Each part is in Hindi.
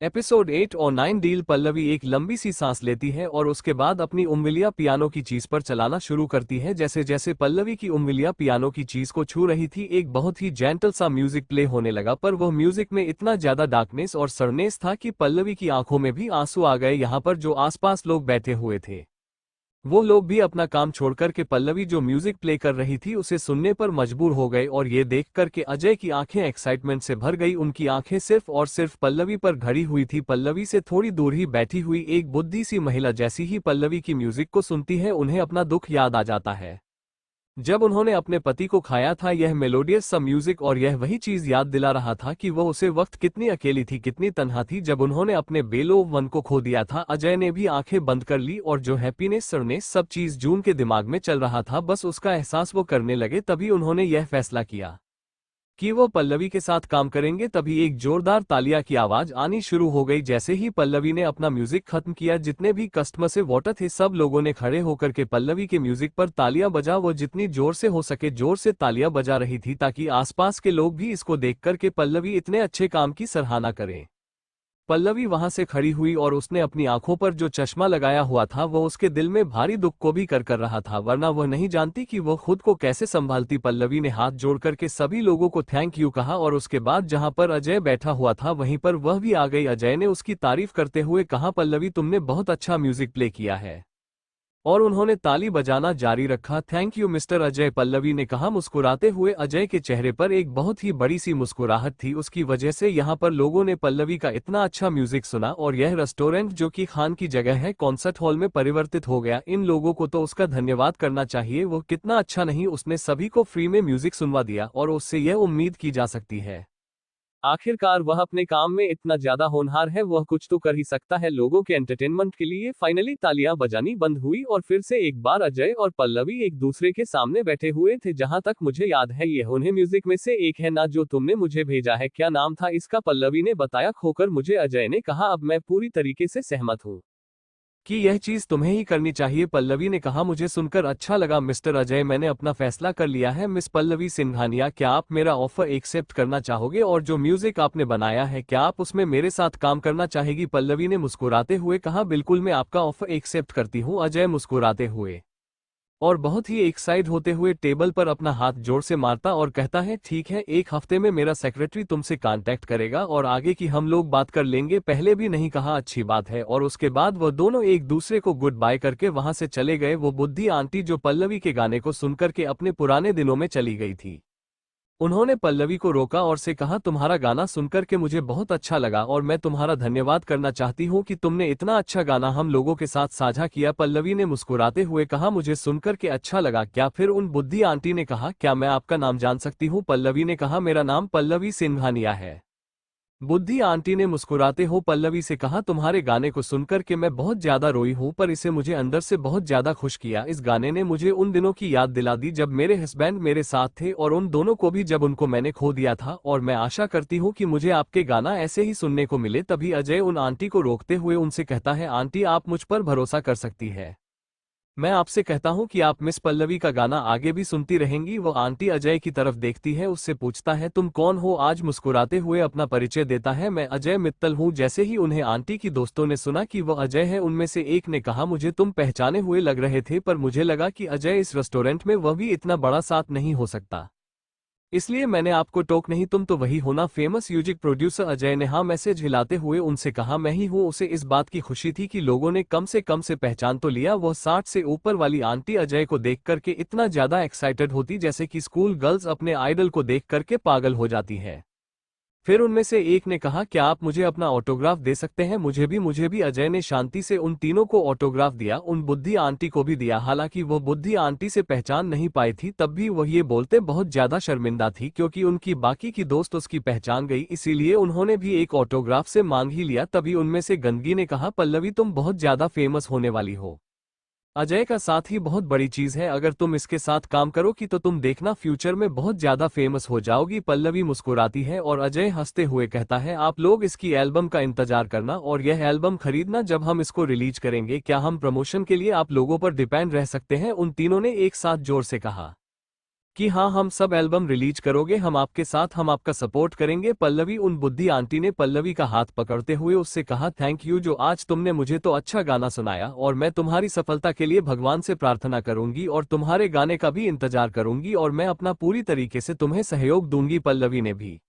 एपिसोड 8 और 9 डील। पल्लवी एक लंबी सी सांस लेती है और उसके बाद अपनी उंगलियां पियानो की चीज पर चलाना शुरू करती है। जैसे जैसे पल्लवी की उंगलियां पियानो की चीज को छू रही थी, एक बहुत ही जेंटल सा म्यूजिक प्ले होने लगा, पर वह म्यूजिक में इतना ज्यादा डार्कनेस और सरनेस था कि पल्लवी की आंखों में भी आंसू आ गए। यहाँ पर जो आसपास लोग बैठे हुए थे वो लोग भी अपना काम छोड़कर के पल्लवी जो म्यूजिक प्ले कर रही थी उसे सुनने पर मजबूर हो गए। और ये देख कर के अजय की आंखें एक्साइटमेंट से भर गई। उनकी आंखें सिर्फ और सिर्फ पल्लवी पर घड़ी हुई थी। पल्लवी से थोड़ी दूर ही बैठी हुई एक बुद्धि सी महिला जैसी ही पल्लवी की म्यूजिक को सुनती है, उन्हें अपना दुख याद आ जाता है। जब उन्होंने अपने पति को खाया था, यह मेलोडियस सा म्यूजिक और यह वही चीज याद दिला रहा था कि वह उसे वक्त कितनी अकेली थी, कितनी तन्हा थी जब उन्होंने अपने बेलो वन को खो दिया था। अजय ने भी आंखें बंद कर ली और जो हैप्पीनेस सरनेस सब चीज जून के दिमाग में चल रहा था, बस उसका एहसास वो करने लगे। तभी उन्होंने यह फैसला किया कि वो पल्लवी के साथ काम करेंगे। तभी एक जोरदार तालियां की आवाज आनी शुरू हो गई। जैसे ही पल्लवी ने अपना म्यूजिक खत्म किया, जितने भी कस्टमर से वोटर थे सब लोगों ने खड़े होकर के पल्लवी के म्यूजिक पर तालियां बजा। वो जितनी जोर से हो सके जोर से तालियां बजा रही थी ताकि आसपास के लोग भी इसको देखकर के पल्लवी इतने अच्छे काम की सराहना करें। पल्लवी वहां से खड़ी हुई और उसने अपनी आंखों पर जो चश्मा लगाया हुआ था वो उसके दिल में भारी दुख को भी कर रहा था, वरना वह नहीं जानती कि वह खुद को कैसे संभालती। पल्लवी ने हाथ जोड़कर के सभी लोगों को थैंक यू कहा और उसके बाद जहां पर अजय बैठा हुआ था वहीं पर वह भी आ गई। अजय ने उसकी तारीफ करते हुए कहा, पल्लवी तुमने बहुत अच्छा म्यूजिक प्ले किया है। और उन्होंने ताली बजाना जारी रखा। Thank you mister Ajay, Pallavi ने कहा मुस्कुराते हुए। अजय के चेहरे पर एक बहुत ही बड़ी सी मुस्कुराहट थी, उसकी वजह से यहाँ पर लोगों ने पल्लवी का इतना अच्छा म्यूजिक सुना और यह रेस्टोरेंट जो कि खान की जगह है कॉन्सर्ट हॉल में परिवर्तित हो गया। इन लोगों को तो उसका धन्यवाद करना चाहिए, वो कितना अच्छा नहीं, उसने सभी को फ्री में म्यूजिक सुनवा दिया और उससे यह उम्मीद की जा सकती है आखिरकार वह अपने काम में इतना ज्यादा होनहार है, वह कुछ तो कर ही सकता है लोगों के एंटरटेनमेंट के लिए। फाइनली तालियां बजानी बंद हुई और फिर से एक बार अजय और पल्लवी एक दूसरे के सामने बैठे हुए थे। जहां तक मुझे याद है यह उन्हें म्यूजिक में से एक है ना जो तुमने मुझे भेजा है, क्या नाम था इसका? पल्लवी ने बताया खोकर मुझे। अजय ने कहा अब मैं पूरी तरीके से सहमत हूँ कि यह चीज तुम्हें ही करनी चाहिए। पल्लवी ने कहा मुझे सुनकर अच्छा लगा मिस्टर अजय, मैंने अपना फैसला कर लिया है। मिस पल्लवी सिंघानिया, क्या आप मेरा ऑफर एक्सेप्ट करना चाहोगे और जो म्यूजिक आपने बनाया है क्या आप उसमें मेरे साथ काम करना चाहेगी? पल्लवी ने मुस्कुराते हुए कहा बिल्कुल, मैं आपका ऑफर एक्सेप्ट करती हूँ। अजय मुस्कुराते हुए और बहुत ही एक्साइट होते हुए टेबल पर अपना हाथ जोर से मारता और कहता है ठीक है, एक हफ्ते में मेरा सेक्रेटरी तुमसे कांटेक्ट करेगा और आगे की हम लोग बात कर लेंगे। पहले भी नहीं कहा अच्छी बात है। और उसके बाद वह दोनों एक दूसरे को गुड बाय करके वहां से चले गए। वो बुद्धि आंटी जो पल्लवी के गाने को सुनकर के अपने पुराने दिनों में चली गई थी, उन्होंने पल्लवी को रोका और से कहा तुम्हारा गाना सुनकर के मुझे बहुत अच्छा लगा और मैं तुम्हारा धन्यवाद करना चाहती हूँ कि तुमने इतना अच्छा गाना हम लोगों के साथ साझा किया। पल्लवी ने मुस्कुराते हुए कहा मुझे सुनकर के अच्छा लगा। क्या फिर? उन बुद्धि आंटी ने कहा क्या मैं आपका नाम जान सकती हूँ? पल्लवी ने कहा मेरा नाम पल्लवी सिंघानिया है। बुद्धि आंटी ने मुस्कुराते हो पल्लवी से कहा तुम्हारे गाने को सुनकर के मैं बहुत ज्यादा रोई हूं, पर इसे मुझे अंदर से बहुत ज्यादा खुश किया। इस गाने ने मुझे उन दिनों की याद दिला दी जब मेरे हस्बैंड मेरे साथ थे और उन दोनों को भी जब उनको मैंने खो दिया था, और मैं आशा करती हूँ कि मुझे आपके गाना ऐसे ही सुनने को मिले। तभी अजय उन आंटी को रोकते हुए उनसे कहता है आंटी आप मुझ पर भरोसा कर सकती है, मैं आपसे कहता हूं कि आप मिस पल्लवी का गाना आगे भी सुनती रहेंगी। वो आंटी अजय की तरफ देखती है, उससे पूछता है तुम कौन हो? आज मुस्कुराते हुए अपना परिचय देता है, मैं अजय मित्तल हूं। जैसे ही उन्हें आंटी की दोस्तों ने सुना कि वह अजय है, उनमें से एक ने कहा मुझे तुम पहचाने हुए लग रहे थे, पर मुझे लगा कि अजय इस रेस्टोरेंट में वह भी इतना बड़ा साथ नहीं हो सकता, इसलिए मैंने आपको टोक नहीं, तुम तो वही हो ना फेमस म्यूजिक प्रोड्यूसर? अजय ने हाँ मैसेज हिलाते हुए उनसे कहा मैं ही हूँ। उसे इस बात की खुशी थी कि लोगों ने कम से पहचान तो लिया। वह 60 से ऊपर वाली आंटी अजय को देख करके इतना ज्यादा एक्साइटेड होती जैसे कि स्कूल गर्ल्स अपने आइडल को देख करके पागल हो जाती है। फिर उनमें से एक ने कहा क्या आप मुझे अपना ऑटोग्राफ दे सकते हैं? मुझे भी। अजय ने शांति से उन तीनों को ऑटोग्राफ दिया, उन बुद्धि आंटी को भी दिया। हालांकि वो बुद्धि आंटी से पहचान नहीं पाई थी, तब भी वह ये बोलते बहुत ज्यादा शर्मिंदा थी क्योंकि उनकी बाकी की दोस्त उसकी पहचान गई, इसीलिए उन्होंने भी एक ऑटोग्राफ से मांग ही लिया। तभी उनमें से गंदगी ने कहा पल्लवी तुम बहुत ज्यादा फेमस होने वाली हो, अजय का साथ ही बहुत बड़ी चीज है, अगर तुम इसके साथ काम करोगी तो तुम देखना फ्यूचर में बहुत ज्यादा फेमस हो जाओगी। पल्लवी मुस्कुराती है और अजय हंसते हुए कहता है आप लोग इसकी एल्बम का इंतजार करना और यह एल्बम खरीदना जब हम इसको रिलीज करेंगे। क्या हम प्रमोशन के लिए आप लोगों पर डिपेंड रह सकते हैं? उन तीनों ने एक साथ जोर से कहा। कि हाँ हम सब एल्बम रिलीज करोगे, हम आपके साथ, हम आपका सपोर्ट करेंगे। पल्लवी उन बुद्धि आंटी ने पल्लवी का हाथ पकड़ते हुए उससे कहा, थैंक यू जो आज तुमने मुझे तो अच्छा गाना सुनाया, और मैं तुम्हारी सफलता के लिए भगवान से प्रार्थना करूंगी और तुम्हारे गाने का भी इंतजार करूंगी और मैं अपना पूरी तरीके से तुम्हें सहयोग दूंगी। पल्लवी ने भी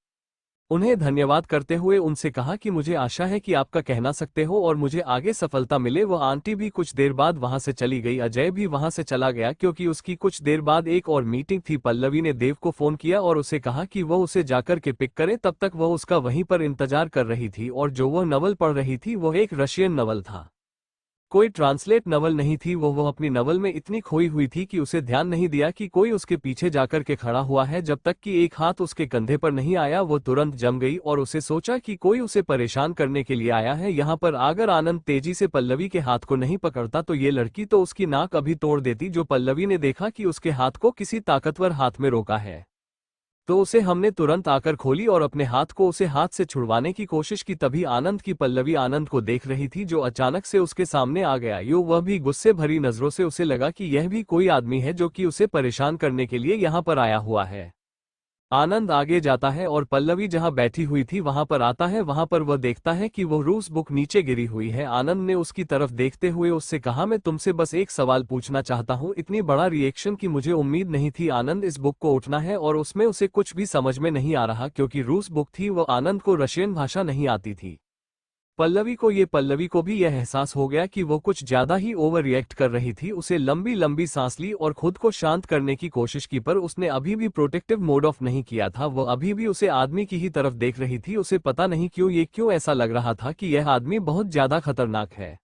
उन्हें धन्यवाद करते हुए उनसे कहा कि मुझे आशा है कि आपका कहना सकते हो और मुझे आगे सफलता मिले। वह आंटी भी कुछ देर बाद वहां से चली गई। अजय भी वहां से चला गया क्योंकि उसकी कुछ देर बाद एक और मीटिंग थी। पल्लवी ने देव को फोन किया और उसे कहा कि वह उसे जाकर के पिक करे, तब तक वह उसका वहीं पर इंतजार कर रही थी और जो वह नवल पढ़ रही थी वह एक रशियन नवल था, कोई ट्रांसलेट नवल नहीं थी। वो अपनी नवल में इतनी खोई हुई थी कि उसे ध्यान नहीं दिया कि कोई उसके पीछे जाकर के खड़ा हुआ है। जब तक कि एक हाथ उसके कंधे पर नहीं आया वो तुरंत जम गई और उसे सोचा कि कोई उसे परेशान करने के लिए आया है। यहाँ पर अगर आनंद तेजी से पल्लवी के हाथ को नहीं पकड़ता तो ये लड़की तो उसकी नाक अभी तोड़ देती। जो पल्लवी ने देखा कि उसके हाथ को किसी ताकतवर हाथ में रोका है तो उसे हमने तुरंत आकर खोली और अपने हाथ को उसे हाथ से छुड़वाने की कोशिश की। तभी आनंद की पल्लवी आनंद को देख रही थी जो अचानक से उसके सामने आ गया। वह भी गुस्से भरी नजरों से उसे लगा कि यह भी कोई आदमी है जो कि उसे परेशान करने के लिए यहाँ पर आया हुआ है। आनंद आगे जाता है और पल्लवी जहां बैठी हुई थी वहां पर आता है। वहां पर वह देखता है कि वह रूस बुक नीचे गिरी हुई है। आनंद ने उसकी तरफ देखते हुए उससे कहा, मैं तुमसे बस एक सवाल पूछना चाहता हूं। इतनी बड़ा रिएक्शन की मुझे उम्मीद नहीं थी। आनंद इस बुक को उठना है और उसमें उसे कुछ भी समझ में नहीं आ रहा क्योंकि रूस बुक थी। वह आनंद को रशियन भाषा नहीं आती थी। पल्लवी को भी यह एहसास हो गया कि वो कुछ ज्यादा ही ओवर रिएक्ट कर रही थी। उसे लंबी लंबी सांस ली और खुद को शांत करने की कोशिश की, पर उसने अभी भी प्रोटेक्टिव मोड ऑफ नहीं किया था। वो अभी भी उसे आदमी की ही तरफ देख रही थी। उसे पता नहीं क्यों ऐसा लग रहा था कि यह आदमी बहुत ज्यादा खतरनाक है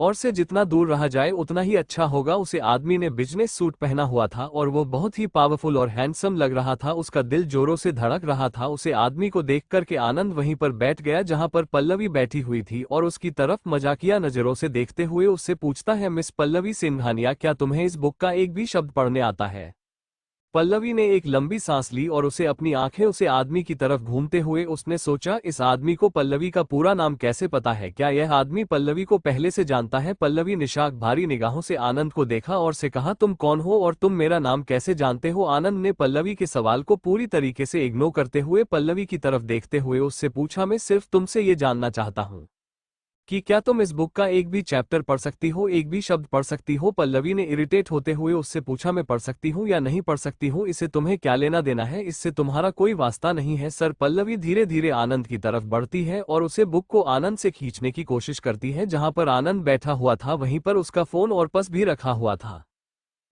और से जितना दूर रहा जाए उतना ही अच्छा होगा। उसे आदमी ने बिजनेस सूट पहना हुआ था और वो बहुत ही पावरफुल और हैंडसम लग रहा था। उसका दिल जोरों से धड़क रहा था। उसे आदमी को देख करके आनंद वहीं पर बैठ गया जहां पर पल्लवी बैठी हुई थी और उसकी तरफ मजाकिया नजरों से देखते हुए उससे पूछता है, मिस पल्लवी सिंघानिया, क्या तुम्हें इस बुक का एक भी शब्द पढ़ने आता है? पल्लवी ने एक लंबी सांस ली और उसे अपनी आंखें उसे आदमी की तरफ घूमते हुए उसने सोचा, इस आदमी को पल्लवी का पूरा नाम कैसे पता है? क्या यह आदमी पल्लवी को पहले से जानता है? पल्लवी निशाक भारी निगाहों से आनंद को देखा और से कहा, तुम कौन हो और तुम मेरा नाम कैसे जानते हो? आनंद ने पल्लवी के सवाल को पूरी तरीके से इग्नोर करते हुए पल्लवी की तरफ देखते हुए उससे पूछा, मैं सिर्फ तुमसे ये जानना चाहता हूँ कि क्या तुम इस बुक का एक भी चैप्टर पढ़ सकती हो, एक भी शब्द पढ़ सकती हो? पल्लवी ने इरिटेट होते हुए उससे पूछा, मैं पढ़ सकती हूँ या नहीं पढ़ सकती हूँ, इससे तुम्हें क्या लेना देना है? इससे तुम्हारा कोई वास्ता नहीं है सर। पल्लवी धीरे धीरे आनंद की तरफ बढ़ती है और उसे बुक को आनंद से खींचने की कोशिश करती है। जहां पर आनंद बैठा हुआ था वहीं पर उसका फोन और पर्स भी रखा हुआ था।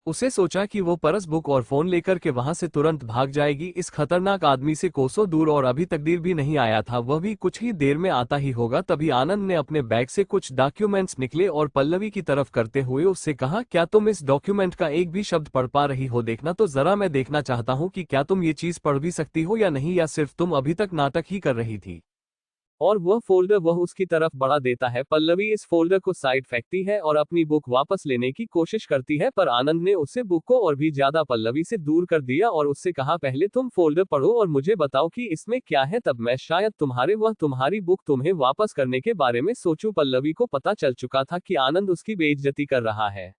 उसे सोचा कि वो पर्स, बुक और फोन लेकर के वहां से तुरंत भाग जाएगी इस खतरनाक आदमी से कोसों दूर, और अभी तकदीर भी नहीं आया था, वह भी कुछ ही देर में आता ही होगा। तभी आनंद ने अपने बैग से कुछ डॉक्यूमेंट्स निकले और पल्लवी की तरफ करते हुए उससे कहा, क्या तुम इस डॉक्यूमेंट का एक भी शब्द पढ़ पा रही हो? देखना तो जरा, मैं देखना चाहता हूँ कि क्या तुम ये चीज पढ़ भी सकती हो या नहीं, या सिर्फ तुम अभी तक नाटक ही कर रही थी। और वह फोल्डर वह उसकी तरफ बढ़ा देता है। पल्लवी इस फोल्डर को साइड फेंकती है और अपनी बुक वापस लेने की कोशिश करती है, पर आनंद ने उससे बुक को और भी ज्यादा पल्लवी से दूर कर दिया और उससे कहा, पहले तुम फोल्डर पढ़ो और मुझे बताओ कि इसमें क्या है, तब मैं शायद तुम्हारी बुक तुम्हें वापस करने के बारे में सोचूं। पल्लवी को पता चल चुका था कि आनंद उसकी बेइज्जती कर रहा है,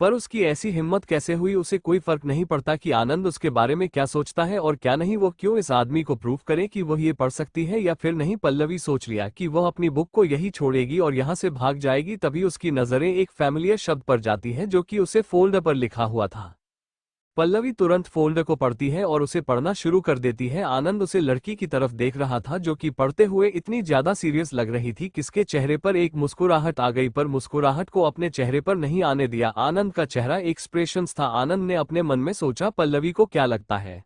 पर उसकी ऐसी हिम्मत कैसे हुई? उसे कोई फर्क नहीं पड़ता कि आनंद उसके बारे में क्या सोचता है और क्या नहीं। वो क्यों इस आदमी को प्रूव करे कि वह ये पढ़ सकती है या फिर नहीं? पल्लवी सोच लिया कि वह अपनी बुक को यही छोड़ेगी और यहाँ से भाग जाएगी। तभी उसकी नजरें एक फैमिलियर शब्द पर जाती है जो कि उसे फोल्डर पर लिखा हुआ था। पल्लवी तुरंत फोल्डर को पढ़ती है और उसे पढ़ना शुरू कर देती है। आनंद उसे लड़की की तरफ देख रहा था जो कि पढ़ते हुए इतनी ज्यादा सीरियस लग रही थी, किसके चेहरे पर एक मुस्कुराहट आ गई, पर मुस्कुराहट को अपने चेहरे पर नहीं आने दिया। आनंद का चेहरा एक्सप्रेशंस था। आनंद ने अपने मन में सोचा, पल्लवी को क्या लगता है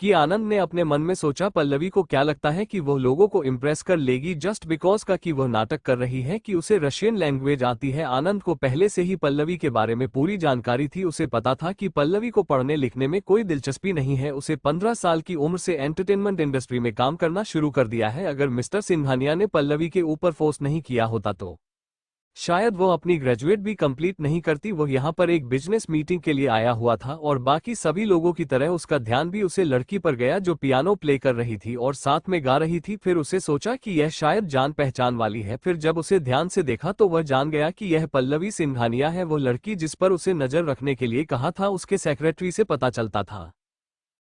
पल्लवी को क्या लगता है कि वह लोगों को इम्प्रेस कर लेगी जस्ट बिकॉज का कि वह नाटक कर रही है कि उसे रशियन लैंग्वेज आती है। आनंद को पहले से ही पल्लवी के बारे में पूरी जानकारी थी। उसे पता था कि पल्लवी को पढ़ने लिखने में कोई दिलचस्पी नहीं है। उसे 15 साल की उम्र से एंटरटेनमेंट इंडस्ट्री में काम करना शुरू कर दिया है। अगर मिस्टर सिंघानिया ने पल्लवी के ऊपर फोर्स नहीं किया होता तो शायद वो अपनी ग्रेजुएट भी कंप्लीट नहीं करती। वो यहाँ पर एक बिजनेस मीटिंग के लिए आया हुआ था और बाकी सभी लोगों की तरह उसका ध्यान भी उसे लड़की पर गया जो पियानो प्ले कर रही थी और साथ में गा रही थी। फिर उसे सोचा कि यह शायद जान पहचान वाली है। फिर जब उसे ध्यान से देखा तो वह जान गया कि यह पल्लवी सिंघानिया है, वो लड़की जिस पर उसे नजर रखने के लिए कहा था। उसके सेक्रेटरी से पता चलता था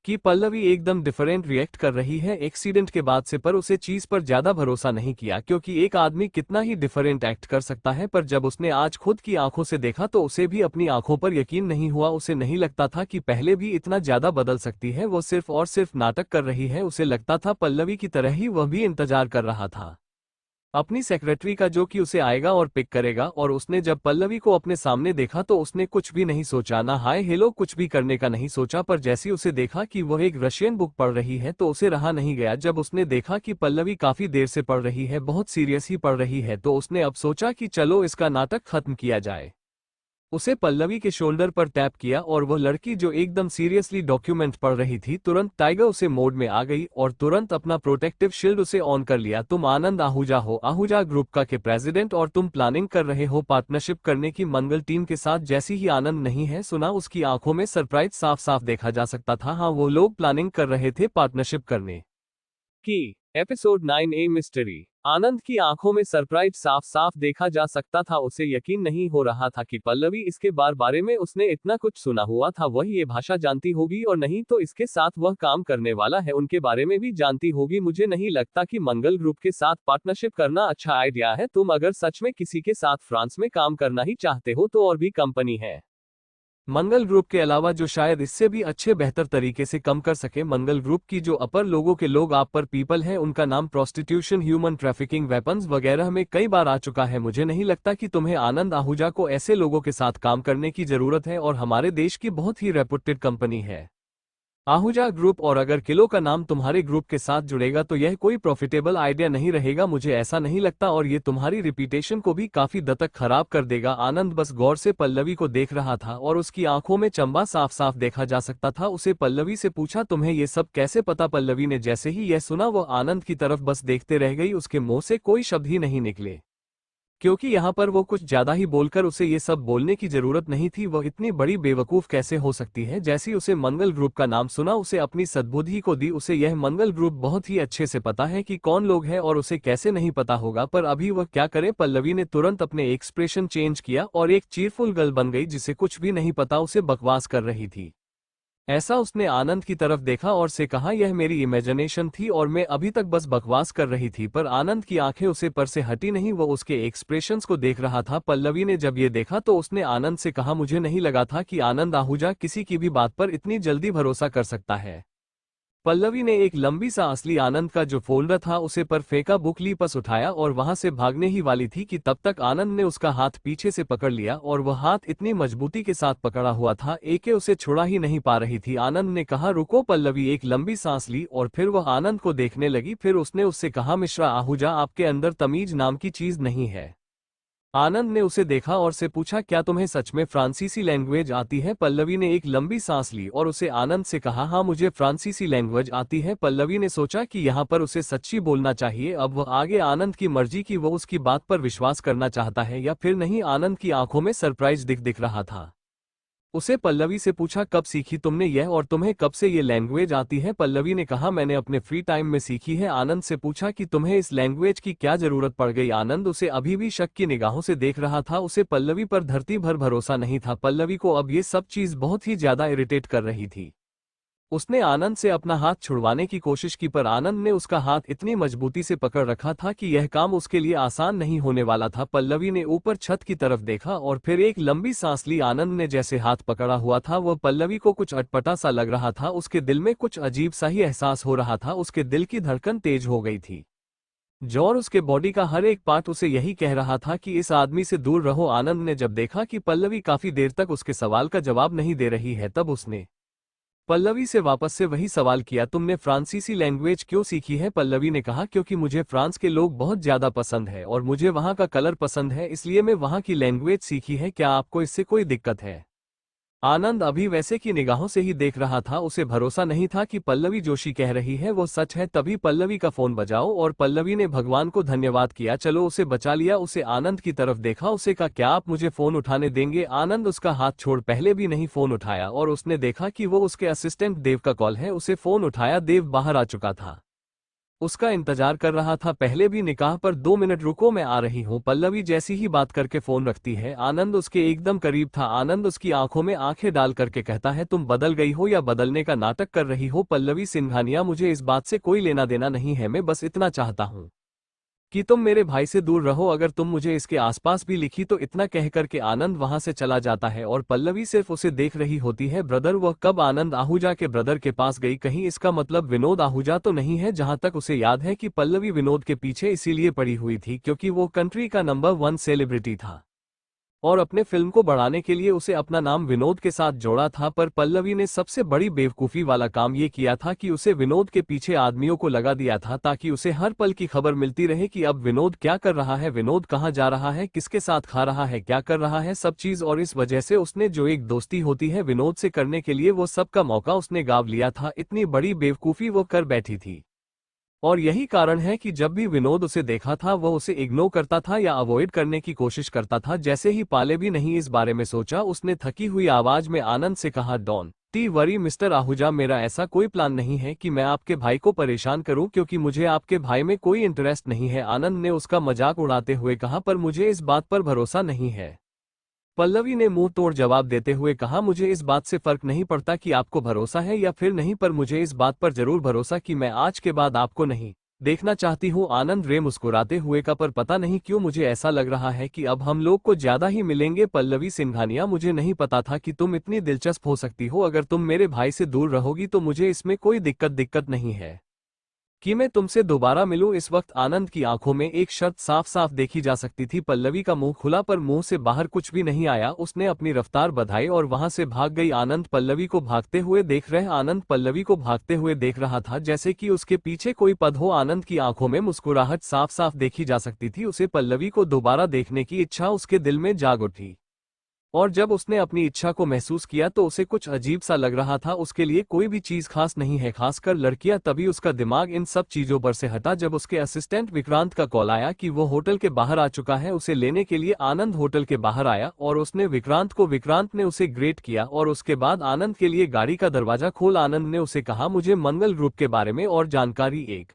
कि पल्लवी एकदम डिफरेंट रिएक्ट कर रही है एक्सीडेंट के बाद से, पर उसे चीज पर ज्यादा भरोसा नहीं किया क्योंकि एक आदमी कितना ही डिफरेंट एक्ट कर सकता है। पर जब उसने आज खुद की आंखों से देखा तो उसे भी अपनी आंखों पर यकीन नहीं हुआ। उसे नहीं लगता था कि पहले भी इतना ज्यादा बदल सकती है। वो सिर्फ और सिर्फ नाटक कर रही है। उसे लगता था पल्लवी की तरह ही वह भी इंतजार कर रहा था अपनी सेक्रेटरी का, जो कि उसे आएगा और पिक करेगा। और उसने जब पल्लवी को अपने सामने देखा तो उसने कुछ भी नहीं सोचा, ना हाय हेलो कुछ भी करने का नहीं सोचा। पर जैसे उसे देखा कि वह एक रशियन बुक पढ़ रही है तो उसे रहा नहीं गया। जब उसने देखा कि पल्लवी काफी देर से पढ़ रही है, बहुत सीरियस ही पढ़ रही है, तो उसने अब सोचा कि चलो इसका नाटक खत्म किया जाए। उसे पल्लवी के शोल्डर पर टैप किया और वह लड़की जो एकदम सीरियसली डॉक्यूमेंट पढ़ रही थी तुरंत टाइगर उसे मोड में आ गई और तुरंत अपना प्रोटेक्टिव शील्ड उसे ऑन कर लिया। तुम आनंद आहूजा हो, आहूजा ग्रुप का के प्रेसिडेंट, और तुम प्लानिंग कर रहे हो पार्टनरशिप करने की मंगल टीम के साथ। जैसी ही आनंद नहीं है सुना, उसकी आंखों में सरप्राइज साफ साफ देखा जा सकता था। हाँ, वो लोग प्लानिंग कर रहे थे पार्टनरशिप करने की। Episode 9A mystery. आनंद की आंखों में सरप्राइज साफ साफ देखा जा सकता था। उसे यकीन नहीं हो रहा था कि पल्लवी इसके बारे में उसने इतना कुछ सुना हुआ था, वह ये भाषा जानती होगी और नहीं तो इसके साथ वह काम करने वाला है उनके बारे में भी जानती होगी। मुझे नहीं लगता कि मंगल ग्रुप के साथ पार्टनरशिप करना अच्छा आइडिया है। तुम अगर सच में किसी के साथ फ्रांस में काम करना ही चाहते हो तो और भी कंपनी है मंगल ग्रुप के अलावा जो शायद इससे भी अच्छे बेहतर तरीके से कम कर सके। मंगल ग्रुप की जो अपर लोगों के लोग आप पर पीपल है, उनका नाम प्रोस्टिट्यूशन, ह्यूमन ट्रैफिकिंग, वेपन्स वगैरह में कई बार आ चुका है। मुझे नहीं लगता कि तुम्हें आनंद आहूजा को ऐसे लोगों के साथ काम करने की जरूरत है, और हमारे देश की बहुत ही रेपुटेड कंपनी है आहूजा ग्रुप, और अगर किलो का नाम तुम्हारे ग्रुप के साथ जुड़ेगा तो यह कोई प्रॉफिटेबल आइडिया नहीं रहेगा। मुझे ऐसा नहीं लगता, और ये तुम्हारी रिपीटेशन को भी काफी हद तक खराब कर देगा। आनंद बस गौर से पल्लवी को देख रहा था और उसकी आंखों में चंबा साफ साफ देखा जा सकता था। उसे पल्लवी से पूछा, तुम्हें ये सब कैसे पता? पल्लवी ने जैसे ही यह सुना वो आनंद की तरफ बस देखते रह गई। उसके मुंह से कोई शब्द ही नहीं निकले क्योंकि यहाँ पर वो कुछ ज्यादा ही बोलकर उसे ये सब बोलने की जरूरत नहीं थी। वह इतनी बड़ी बेवकूफ कैसे हो सकती है? जैसी उसे मंगल ग्रुप का नाम सुना उसे अपनी सद्बुद्धि को दी। उसे यह मंगल ग्रुप बहुत ही अच्छे से पता है कि कौन लोग हैं, और उसे कैसे नहीं पता होगा, पर अभी वह क्या करे? पल्लवी ने तुरंत अपने एक्सप्रेशन चेंज किया और एक चीरफुल गर्ल बन गई जिसे कुछ भी नहीं पता उसे बकवास कर रही थी। ऐसा उसने आनंद की तरफ देखा और से कहा, यह मेरी इमेजिनेशन थी और मैं अभी तक बस बकवास कर रही थी। पर आनंद की आंखें उसे पर से हटी नहीं, वो उसके एक्सप्रेशंस को देख रहा था। पल्लवी ने जब ये देखा तो उसने आनंद से कहा, मुझे नहीं लगा था कि आनंद आहूजा किसी की भी बात पर इतनी जल्दी भरोसा कर सकता है। पल्लवी ने एक लंबी सा असली आनंद का जो फोल्डर था उसे पर फेंका, बुक ली, पस उठाया और वहां से भागने ही वाली थी कि तब तक आनंद ने उसका हाथ पीछे से पकड़ लिया, और वह हाथ इतनी मजबूती के साथ पकड़ा हुआ था एके उसे छुड़ा ही नहीं पा रही थी। आनंद ने कहा, रुको। पल्लवी एक लंबी सांस ली और फिर वह आनंद को देखने लगी। फिर उसने उससे कहा, मिश्रा आहूजा, आपके अंदर तमीज नाम की चीज नहीं है। आनंद ने उसे देखा और से पूछा, क्या तुम्हें सच में फ्रांसीसी लैंग्वेज आती है? पल्लवी ने एक लंबी सांस ली और उसे आनंद से कहा, हाँ मुझे फ्रांसीसी लैंग्वेज आती है। पल्लवी ने सोचा कि यहाँ पर उसे सच्ची बोलना चाहिए। अब वह आगे आनंद की मर्जी कि वो उसकी बात पर विश्वास करना चाहता है या फिर नहीं। आनंद की आंखों में सरप्राइज दिख रहा था। उसे पल्लवी से पूछा, कब सीखी तुमने यह, और तुम्हें कब से ये लैंग्वेज आती है? पल्लवी ने कहा, मैंने अपने फ्री टाइम में सीखी है। आनंद से पूछा कि तुम्हें इस लैंग्वेज की क्या जरूरत पड़ गई? आनंद उसे अभी भी शक की निगाहों से देख रहा था। उसे पल्लवी पर धरती भर भरोसा नहीं था। पल्लवी को अब ये सब चीज बहुत ही ज्यादा इरिटेट कर रही थी। उसने आनंद से अपना हाथ छुड़वाने की कोशिश की, पर आनंद ने उसका हाथ इतनी मजबूती से पकड़ रखा था कि यह काम उसके लिए आसान नहीं होने वाला था। पल्लवी ने ऊपर छत की तरफ देखा और फिर एक लंबी सांस ली। आनंद ने जैसे हाथ पकड़ा हुआ था वह पल्लवी को कुछ अटपटा सा लग रहा था। उसके दिल में कुछ अजीब सा ही एहसास हो रहा था। उसके दिल की धड़कन तेज हो गई थी और उसके बॉडी का हर एक पार्ट उसे यही कह रहा था कि इस आदमी से दूर रहो। आनंद ने जब देखा कि पल्लवी काफी देर तक उसके सवाल का जवाब नहीं दे रही है, तब उसने पल्लवी से वापस से वही सवाल किया, तुमने फ्रांसीसी लैंग्वेज क्यों सीखी है? पल्लवी ने कहा, क्योंकि मुझे फ्रांस के लोग बहुत ज्यादा पसंद है और मुझे वहां का कलर पसंद है, इसलिए मैं वहां की लैंग्वेज सीखी है। क्या आपको इससे कोई दिक्कत है? आनंद अभी वैसे की निगाहों से ही देख रहा था, उसे भरोसा नहीं था कि पल्लवी जोशी कह रही है वो सच है। तभी पल्लवी का फोन बजाओ और पल्लवी ने भगवान को धन्यवाद किया, चलो उसे बचा लिया। उसे आनंद की तरफ देखा, उसे कहा क्या आप मुझे फोन उठाने देंगे। आनंद उसका हाथ छोड़ पहले भी नहीं फोन उठाया और उसने देखा कि वो उसके असिस्टेंट देव का कॉल है। उसे फोन उठाया, देव बाहर आ चुका था, उसका इंतजार कर रहा था। पहले भी निकाह पर 2 मिनट रुको, मैं आ रही हूँ। पल्लवी जैसी ही बात करके फोन रखती है। आनंद उसके एकदम करीब था। आनंद उसकी आंखों में आंखें डाल करके कहता है तुम बदल गई हो या बदलने का नाटक कर रही हो। पल्लवी सिंघानिया, मुझे इस बात से कोई लेना देना नहीं है, मैं बस इतना चाहता हूँ कि तुम मेरे भाई से दूर रहो। अगर तुम मुझे इसके आसपास भी लिखी तो इतना कह करके आनंद वहां से चला जाता है और पल्लवी सिर्फ उसे देख रही होती है। ब्रदर, वह कब आनंद आहूजा के ब्रदर के पास गई? कहीं इसका मतलब विनोद आहूजा तो नहीं है? जहां तक उसे याद है कि पल्लवी विनोद के पीछे इसीलिए पड़ी हुई थी क्योंकि वो कंट्री का नंबर 1 सेलिब्रिटी था और अपने फिल्म को बढ़ाने के लिए उसे अपना नाम विनोद के साथ जोड़ा था। पर पल्लवी ने सबसे बड़ी बेवकूफ़ी वाला काम ये किया था कि उसे विनोद के पीछे आदमियों को लगा दिया था ताकि उसे हर पल की खबर मिलती रहे कि अब विनोद क्या कर रहा है, विनोद कहाँ जा रहा है, किसके साथ खा रहा है, क्या कर रहा है, सब चीज़। और इस वजह से उसने जो एक दोस्ती होती है विनोद से करने के लिए, वो सब का मौका उसने गाँव लिया था। इतनी बड़ी बेवकूफ़ी वो कर बैठी थी और यही कारण है कि जब भी विनोद उसे देखा था वह उसे इग्नोर करता था या अवॉइड करने की कोशिश करता था। जैसे ही पाले भी नहीं इस बारे में सोचा, उसने थकी हुई आवाज में आनंद से कहा, don't T worry mister Ahuja, मेरा ऐसा कोई प्लान नहीं है कि मैं आपके भाई को परेशान करूं क्योंकि मुझे आपके भाई में कोई इंटरेस्ट नहीं है। आनंद ने उसका मजाक उड़ाते हुए कहा, पर मुझे इस बात पर भरोसा नहीं है। पल्लवी ने मुंह तोड़ जवाब देते हुए कहा, मुझे इस बात से फर्क नहीं पड़ता कि आपको भरोसा है या फिर नहीं, पर मुझे इस बात पर जरूर भरोसा कि मैं आज के बाद आपको नहीं देखना चाहती हूँ। आनंद रे मुस्कुराते हुए का, पर पता नहीं क्यों मुझे ऐसा लग रहा है कि अब हम लोग को ज्यादा ही मिलेंगे। पल्लवी सिंघानिया, मुझे नहीं पता था कि तुम इतनी दिलचस्प हो सकती हो। अगर तुम मेरे भाई से दूर रहोगी तो मुझे इसमें कोई दिक्कत नहीं है कि मैं तुमसे दोबारा मिलूं। इस वक्त आनंद की आंखों में एक शर्त साफ साफ देखी जा सकती थी। पल्लवी का मुंह खुला पर मुंह से बाहर कुछ भी नहीं आया। उसने अपनी रफ्तार बढ़ाई और वहां से भाग गई। आनंद पल्लवी को भागते हुए देख रहे आनंद पल्लवी को भागते हुए देख रहा था जैसे कि उसके पीछे कोई पद हो। आनंद की आंखों में मुस्कुराहट साफ साफ देखी जा सकती थी। उसे पल्लवी को दोबारा देखने की इच्छा उसके दिल में जाग उठी और जब उसने अपनी इच्छा को महसूस किया तो उसे कुछ अजीब सा लग रहा था। उसके लिए कोई भी चीज खास नहीं है, खासकर लड़कियां। तभी उसका दिमाग इन सब चीजों पर से हटा जब उसके असिस्टेंट विक्रांत का कॉल आया कि वो होटल के बाहर आ चुका है। उसे लेने के लिए आनंद होटल के बाहर आया और उसने विक्रांत ने उसे ग्रेट किया और उसके बाद आनंद के लिए गाड़ी का दरवाजा खोल। आनंद ने उसे कहा, मुझे मंगल ग्रुप के बारे में और जानकारी एक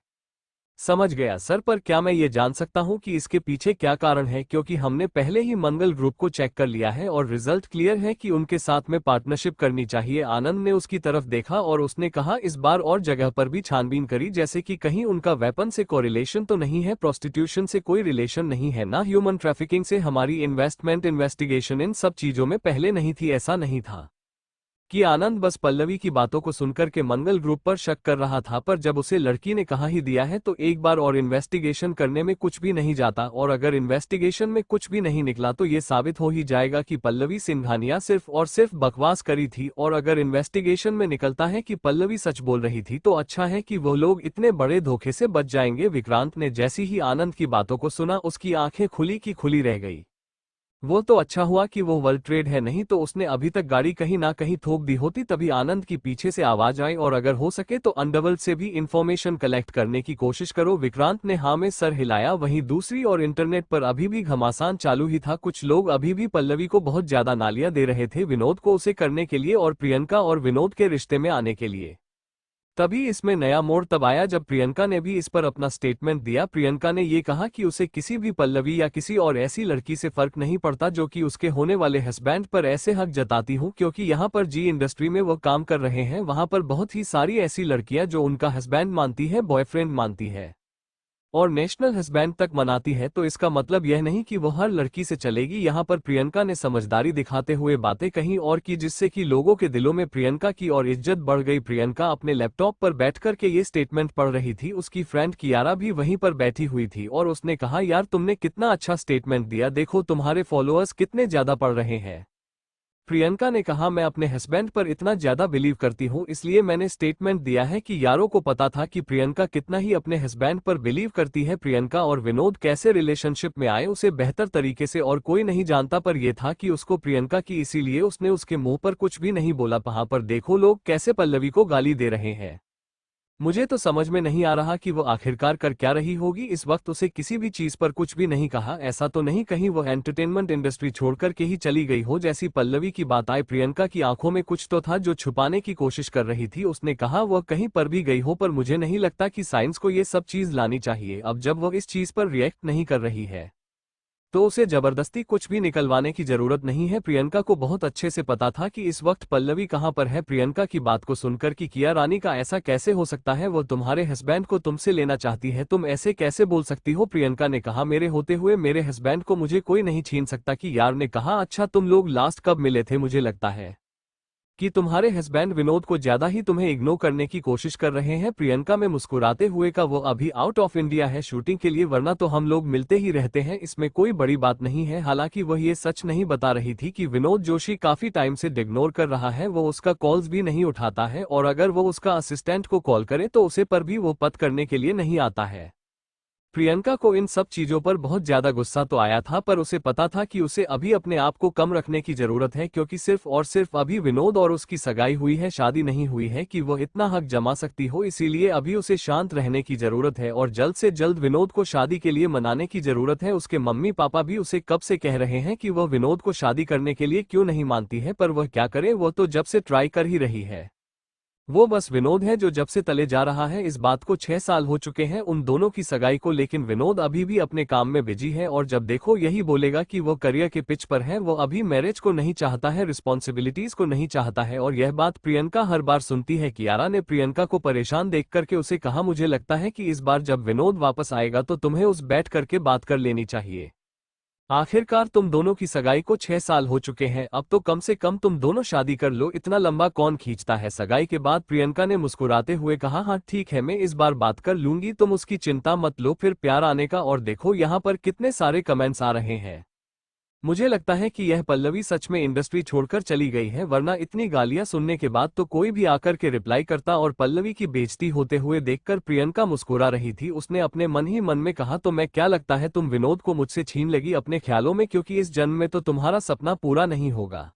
समझ गया सर, पर क्या मैं ये जान सकता हूँ कि इसके पीछे क्या कारण है? क्योंकि हमने पहले ही मंगल ग्रुप को चेक कर लिया है और रिजल्ट क्लियर है कि उनके साथ में पार्टनरशिप करनी चाहिए। आनंद ने उसकी तरफ देखा और उसने कहा, इस बार और जगह पर भी छानबीन करी जैसे कि कहीं उनका वेपन से कोरिलेशन तो नहीं है, प्रोस्टिट्यूशन से कोई रिलेशन नहीं है, ना ह्यूमन ट्रैफिकिंग से। हमारी इन्वेस्टिगेशन इन सब चीजों में पहले नहीं थी। ऐसा नहीं था कि आनंद बस पल्लवी की बातों को सुनकर के मंगल ग्रुप पर शक कर रहा था, पर जब उसे लड़की ने कहा ही दिया है तो एक बार और इन्वेस्टिगेशन करने में कुछ भी नहीं जाता। और अगर इन्वेस्टिगेशन में कुछ भी नहीं निकला तो ये साबित हो ही जाएगा कि पल्लवी सिंघानिया सिर्फ और सिर्फ बकवास करी थी। और अगर इन्वेस्टिगेशन में निकलता है कि पल्लवी सच बोल रही थी तो अच्छा है कि वो लोग इतने बड़े धोखे से बच जाएंगे। विक्रांत ने जैसी ही आनंद की बातों को सुना उसकी आंखें खुली की खुली रह गई। वो तो अच्छा हुआ कि वो वर्ल्ड ट्रेड है, नहीं तो उसने अभी तक गाड़ी कहीं ना कहीं ठोक दी होती। तभी आनंद की पीछे से आवाज आई, और अगर हो सके तो अंडरवर्ल्ड से भी इंफॉर्मेशन कलेक्ट करने की कोशिश करो। विक्रांत ने हाँ में सर हिलाया। वहीं दूसरी और इंटरनेट पर अभी भी घमासान चालू ही था। कुछ लोग अभी भी पल्लवी को बहुत ज्यादा नालियां दे रहे थे विनोद को उसे करने के लिए और प्रियंका और विनोद के रिश्ते में आने के लिए। तभी इसमें नया मोड़ तब आया जब प्रियंका ने भी इस पर अपना स्टेटमेंट दिया। प्रियंका ने ये कहा कि उसे किसी भी पल्लवी या किसी और ऐसी लड़की से फर्क नहीं पड़ता जो कि उसके होने वाले हस्बैंड पर ऐसे हक जताती हूँ, क्योंकि यहाँ पर जी इंडस्ट्री में वो काम कर रहे हैं वहाँ पर बहुत ही सारी ऐसी लड़कियां जो उनका हस्बैंड मानती है, बॉयफ्रेंड मानती है और नेशनल हस्बैंड तक मनाती है। तो इसका मतलब यह नहीं कि वो हर लड़की से चलेगी। यहाँ पर प्रियंका ने समझदारी दिखाते हुए बातें कहीं और की जिससे कि लोगों के दिलों में प्रियंका की और इज्जत बढ़ गई। प्रियंका अपने लैपटॉप पर बैठकर के ये स्टेटमेंट पढ़ रही थी। उसकी फ्रेंड कियारा भी वहीं पर बैठी हुई थी और उसने कहा, यार तुमने कितना अच्छा स्टेटमेंट दिया, देखो तुम्हारे फॉलोअर्स कितने ज्यादा पढ़ रहे हैं। प्रियंका ने कहा, मैं अपने हस्बैंड पर इतना ज्यादा बिलीव करती हूँ, इसलिए मैंने स्टेटमेंट दिया है कि यारों को पता था कि प्रियंका कितना ही अपने हस्बैंड पर बिलीव करती है। प्रियंका और विनोद कैसे रिलेशनशिप में आए उसे बेहतर तरीके से और कोई नहीं जानता, पर यह था कि उसको प्रियंका की, इसीलिए उसने उसके मुंह पर कुछ भी नहीं बोला। वहां पर देखो लोग कैसे पल्लवी को गाली दे रहे हैं। मुझे तो समझ में नहीं आ रहा कि वो आखिरकार कर क्या रही होगी। इस वक्त उसे किसी भी चीज पर कुछ भी नहीं कहा, ऐसा तो नहीं कहीं वो एंटरटेनमेंट इंडस्ट्री छोड़कर के ही चली गई हो। जैसी पल्लवी की बात आई, प्रियंका की आंखों में कुछ तो था जो छुपाने की कोशिश कर रही थी। उसने कहा वह कहीं पर भी गई हो, पर मुझे नहीं लगता कि साइंस को ये सब चीज लानी चाहिए। अब जब वह इस चीज पर रिएक्ट नहीं कर रही है तो उसे जबरदस्ती कुछ भी निकलवाने की जरूरत नहीं है। प्रियंका को बहुत अच्छे से पता था कि इस वक्त पल्लवी कहां पर है। प्रियंका की बात को सुनकर कि किया रानी का ऐसा कैसे हो सकता है, वो तुम्हारे हस्बैंड को तुमसे लेना चाहती है, तुम ऐसे कैसे बोल सकती हो। प्रियंका ने कहा, मेरे होते हुए मेरे हस्बैंड को मुझे कोई नहीं छीन सकता। कि यार ने कहा, अच्छा तुम लोग लास्ट कब मिले थे? मुझे लगता है कि तुम्हारे हस्बैंड विनोद को ज्यादा ही तुम्हें इग्नोर करने की कोशिश कर रहे हैं। प्रियंका में मुस्कुराते हुए का, वो अभी आउट ऑफ इंडिया है शूटिंग के लिए, वरना तो हम लोग मिलते ही रहते हैं, इसमें कोई बड़ी बात नहीं है। हालांकि वह ये सच नहीं बता रही थी कि विनोद जोशी काफी टाइम से इग्नोर कर रहा है, वो उसका कॉल्स भी नहीं उठाता है, और अगर वो उसका असिस्टेंट को कॉल करे तो उसे पर भी वो पत करने के लिए नहीं आता है। प्रियंका को इन सब चीजों पर बहुत ज्यादा गुस्सा तो आया था, पर उसे पता था कि उसे अभी अपने आप को कम रखने की जरूरत है, क्योंकि सिर्फ और सिर्फ अभी विनोद और उसकी सगाई हुई है, शादी नहीं हुई है कि वो इतना हक जमा सकती हो। इसीलिए अभी उसे शांत रहने की जरूरत है और जल्द से जल्द विनोद को शादी के लिए मनाने की जरूरत है। उसके मम्मी पापा भी उसे कब से कह रहे हैं कि वह विनोद को शादी करने के लिए क्यों नहीं मानती है, पर वह क्या करे, वो तो जब से ट्राई कर ही रही है। वो बस विनोद है जो जब से तले जा रहा है। इस बात को 6 साल हो चुके हैं उन दोनों की सगाई को, लेकिन विनोद अभी भी अपने काम में बिजी है, और जब देखो यही बोलेगा कि वो करियर के पिच पर है। वो अभी मैरिज को नहीं चाहता है, रिस्पॉन्सिबिलिटीज को नहीं चाहता है, और यह बात प्रियंका हर बार सुनती है। कियारा ने प्रियंका को परेशान देख करके उसे कहा, मुझे लगता है कि इस बार जब विनोद वापस आएगा तो तुम्हें उस बैठ करके बात कर लेनी चाहिए। आखिरकार तुम दोनों की सगाई को 6 साल हो चुके हैं, अब तो कम से कम तुम दोनों शादी कर लो, इतना लंबा कौन खींचता है। सगाई के बाद प्रियंका ने मुस्कुराते हुए कहा, हाँ ठीक है, मैं इस बार बात कर लूंगी, तुम उसकी चिंता मत लो, फिर प्यार आने का। और देखो यहाँ पर कितने सारे कमेंट्स आ रहे हैं। मुझे लगता है कि यह पल्लवी सच में इंडस्ट्री छोड़कर चली गई है, वरना इतनी गालियां सुनने के बाद तो कोई भी आकर के रिप्लाई करता। और पल्लवी की बेइज्जती होते हुए देखकर प्रियंका मुस्कुरा रही थी। उसने अपने मन ही मन में कहा, तो मैं क्या लगता है तुम विनोद को मुझसे छीन लेगी अपने ख्यालों में, क्योंकि इस जन्म में तो तुम्हारा सपना पूरा नहीं होगा।